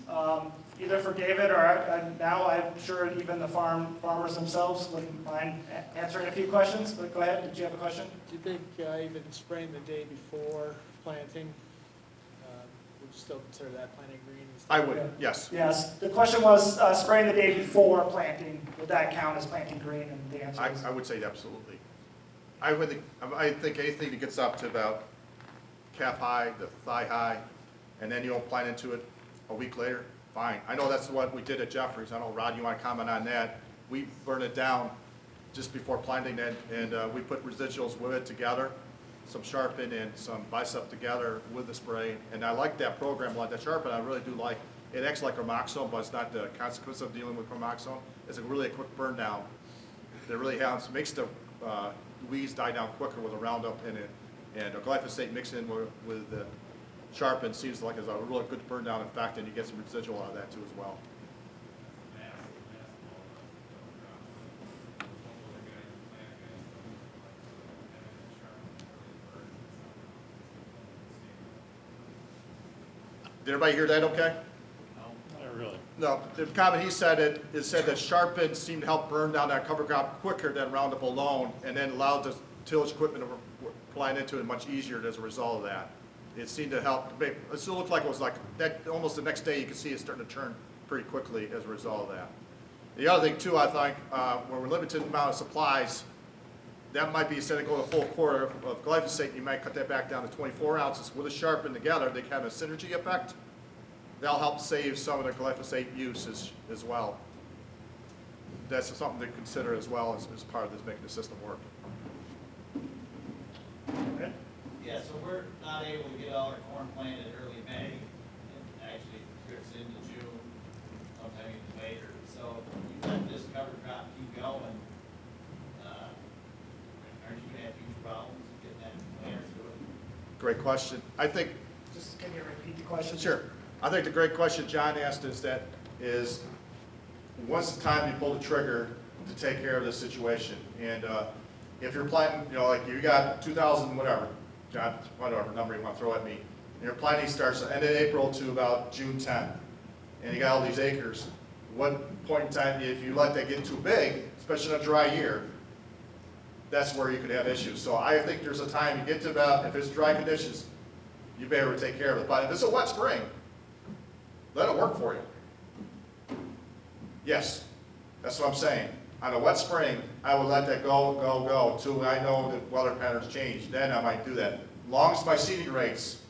S2: either for David or now? I'm sure even the farmers themselves wouldn't mind answering a few questions. But go ahead. Did you have a question?
S6: Do you think even spraying the day before planting, would you still consider that planting green?
S1: I would, yes.
S2: Yes. The question was spraying the day before planting. Would that count as planting green? And the answer is
S1: I would say absolutely. I think anything that gets up to about calf high, the thigh high, and then you don't plant into it a week later, fine. I know that's what we did at Jeffries. I don't know, Rod, you want to comment on that? We burn it down just before planting it, and we put residuals with it together, some sharpen and some bicep together with the spray. And I like that program, like that sharpen, I really do like. It acts like Romoxone, but it's not the consequence of dealing with Romoxone. It's a quick burn down. It really makes the weeds die down quicker with a Roundup in it. And a glyphosate mixed in with the sharpen seems like it's a really good burn down effect, and you get some residual out of that too as well. Did everybody hear that okay?
S5: Not really.
S1: No, the comment he said it said that sharpen seemed to help burn down that cover crop quicker than Roundup alone, and then allowed the tillage equipment to plant into it much easier as a result of that. It seemed to help. It still looked like it was like that. Almost the next day, you could see it starting to turn pretty quickly as a result of that. The other thing too, I think, when we're limited amount of supplies, that might be, instead of going a full quarter of glyphosate, you might cut that back down to 24 ounces. With a sharpen together, they have a synergy effect. That'll help save some of the glyphosate use as well. That's something to consider as well as part of this, making the system work.
S2: Okay.
S3: Yeah, so we're not able to get all our corn planted early May, and actually it drifts into June, sometime even later. So if you let this cover crop keep going, aren't you gonna have huge problems getting that planter through it?
S1: Great question. I think,
S2: Just can you repeat the question?
S1: sure. I think the great question John asked is when's the time you pull the trigger to take care of this situation? And if you're planting, you know, like you got 2,000, whatever, John, whatever number you want to throw at me, and your planting starts at the end of April to about June 10, and you got all these acres, what point in time, if you let that get too big, especially in a dry year, that's where you could have issues. So I think there's a time you get to about, if it's dry conditions, you better take care of it. But if it's a wet spring, let it work for you. Yes, that's what I'm saying. On a wet spring, I would let that go, till I know that weather patterns change. Then I might do that. As long as my seeding rates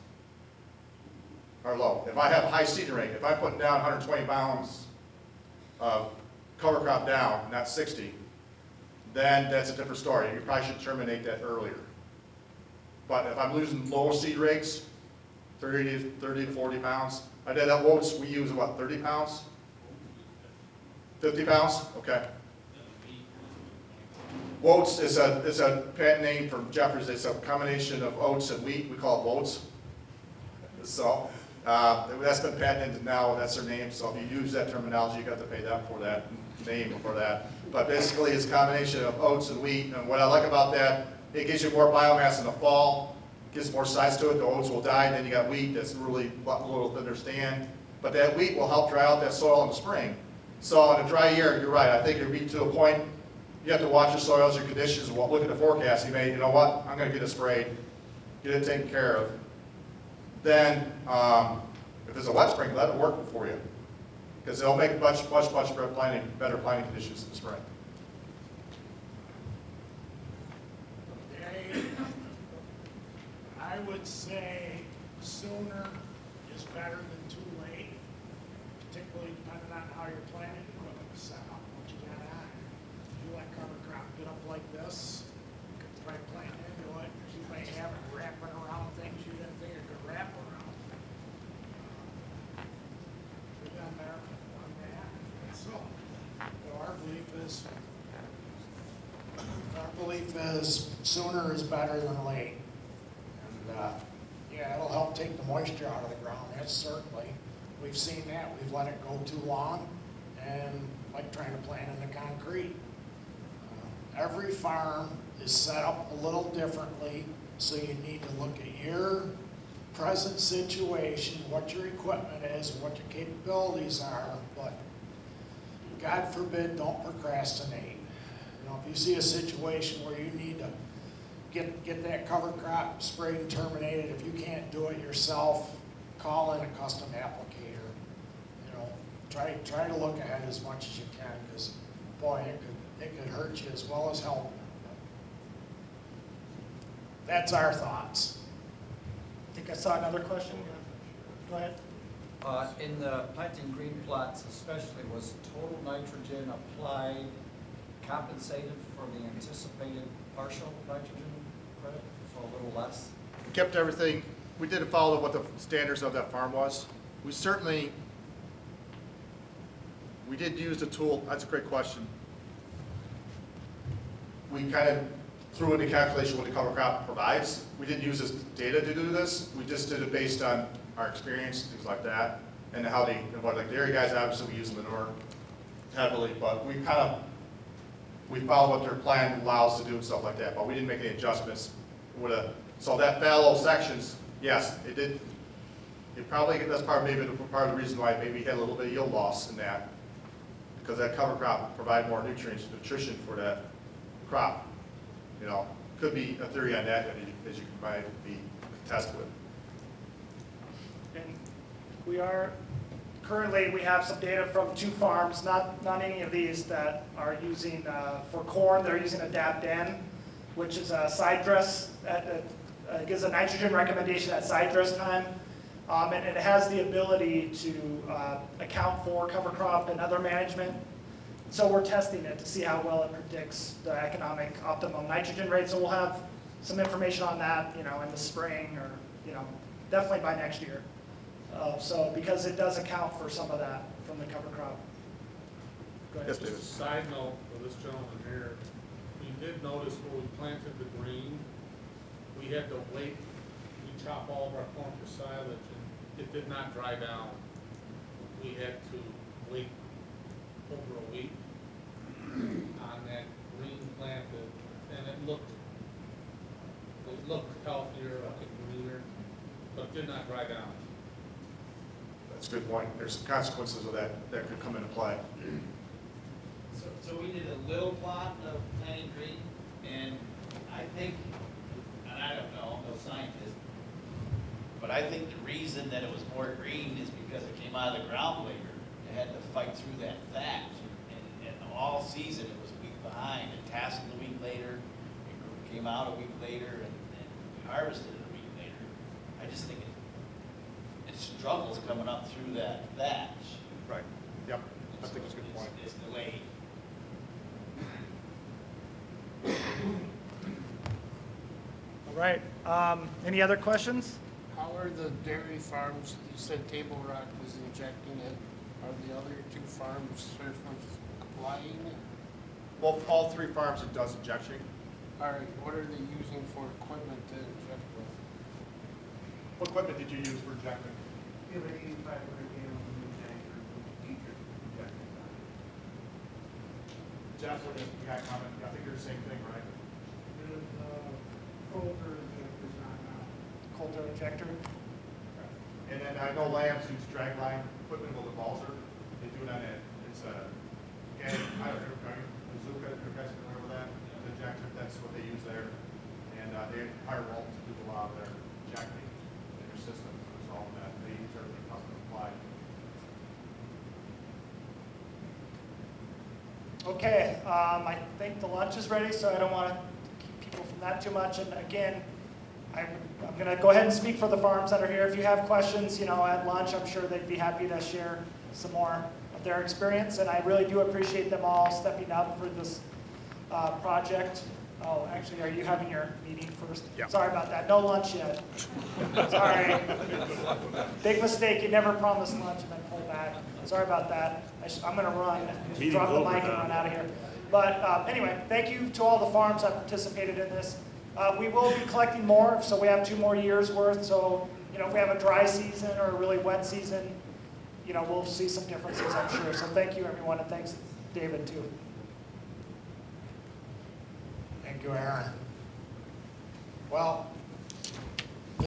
S1: are low. If I have high seeding rate, if I'm putting down 120 pounds of cover crop down, not 60, then that's a different story. You probably should terminate that earlier. But if I'm losing low seed rates, 30 to 40 pounds, I did that oats we use about 30 pounds? 50 pounds? Okay. Oats is a patent name from Jeffers. It's a combination of oats and wheat. We call it oats. So that's been patented now. That's their name. So if you use that terminology, you got to pay them for that name for that. But basically, it's a combination of oats and wheat. And what I like about that, it gives you more biomass in the fall. Gives more size to it. The oats will die. And then you got wheat that's really a little thinner stand. But that wheat will help dry out that soil in the spring. So in a dry year, you're right. I think it'll be to a point. You have to watch your soils, your conditions, look at the forecast. You know what, I'm going to get it sprayed, get it taken care of. Then, if it's a wet spring, let it work for you. Because it'll make much better planting conditions in the spring.
S4: I would say sooner is better than too late, particularly depending on how your planting equipment is set up, what you got on. If you let cover crop get up like this, you could try planting into it, you may have it wrapping around things you didn't think it could wrap around. We've been there on that. So, our belief is sooner is better than late. And, yeah, it'll help take the moisture out of the ground, that's certainly. We've seen that, we've let it go too long, and like trying to plant in the concrete. Every farm is set up a little differently, so you need to look at your present situation, what your equipment is, and what your capabilities are, but God forbid, don't procrastinate. You know, if you see a situation where you need to get that cover crop sprayed and terminated, if you can't do it yourself, call in a custom applicator. You know, try to look ahead as much as you can, because boy, it could hurt you as well as help you. That's our thoughts.
S2: I think I saw another question. Go ahead.
S7: In the planting green plots especially, was total nitrogen applied compensated for the anticipated partial nitrogen credit, so a little less?
S1: We kept everything, we didn't follow what the standards of that farm was. We did use the tool, that's a great question. We kind of threw in the calculation what the cover crop provides. We didn't use this data to do this. We just did it based on our experience, things like that, and how like dairy guys, obviously we use manure heavily, but we followed what their plan allows to do and stuff like that, but we didn't make any adjustments. So that fallow sections, yes, it did. It probably, that's part of the reason why maybe we had a little bit of yield loss in that, because that cover crop provided more nutrition for that crop. You know, could be a theory on that as you might be tested with.
S2: And we have some data from 2 farms, not any of these that are using, for corn, they're using Adapt N. which is a side dress, gives a nitrogen recommendation at side dress time. And it has the ability to account for cover crop and other management. So we're testing it to see how well it predicts the economic optimum nitrogen rate. So we'll have some information on that, in the spring or, definitely by next year. So because it does account for some of that from the cover crop. Go ahead.
S1: Yes,
S5: Just
S1: David.
S5: a side note for this gentleman here, we did notice where we planted the green, we had to wait, we chop all of our corn for silage, and it did not dry down. We had to wait over a week on that green planted, and it looked healthier, looking greener, but did not dry down.
S1: That's a good point. There's some consequences of that could come into play.
S3: So we did a little plot of planting green, and I think, and I don't know, I'm no scientist, but I think the reason that it was more green is because it came out of the ground later. It had to fight through that thatch, and all season it was a week behind. It tasseled a week later, it came out a week later, and we harvested it a week later. I just think it struggles coming up through that thatch.
S1: Right. Yep. I think that's a good point.
S3: It's delayed.
S2: All right. Any other questions?
S8: How are the dairy farms, you said Table Rock was injecting it, are the other two farms applying it?
S1: Well, all three farms it does injection.
S8: All right, what are they using for equipment to inject with?
S1: What equipment did you use for injecting?
S9: We have an 8,500 gallon new tanker with acre injecting on it.
S1: Jeff, what do you got comment? I think you're the same thing, right?
S9: There's Coulter injectors on now.
S2: Coulter injector.
S1: And then I know Lambs use drag line equipment with a balzer. They do it on it. It's a, okay, I don't know, bazooka, if you guys familiar with that? The injector, that's what they use there. And they hire Walt to do a lot of their injecting in their system to resolve that. They use everything custom applied.
S2: Okay, I think the lunch is ready, so I don't want to keep people from that too much. And again, I'm going to go ahead and speak for the farms that are here. If you have questions, at lunch, I'm sure they'd be happy to share some more of their experience. And I really do appreciate them all stepping up for this project. Oh, actually, are you having your meeting first?
S1: Yeah.
S2: Sorry about that. No lunch yet. Sorry. Big mistake. You never promised lunch and then pull back. Sorry about that. I'm going to run, drop the mic and run out of here. But anyway, thank you to all the farms that participated in this. We will be collecting more, so we have 2 more years worth. So, if we have a dry season or a really wet season, we'll see some differences, I'm sure. So thank you, everyone, and thanks, David, too.
S4: Thank you, Aaron.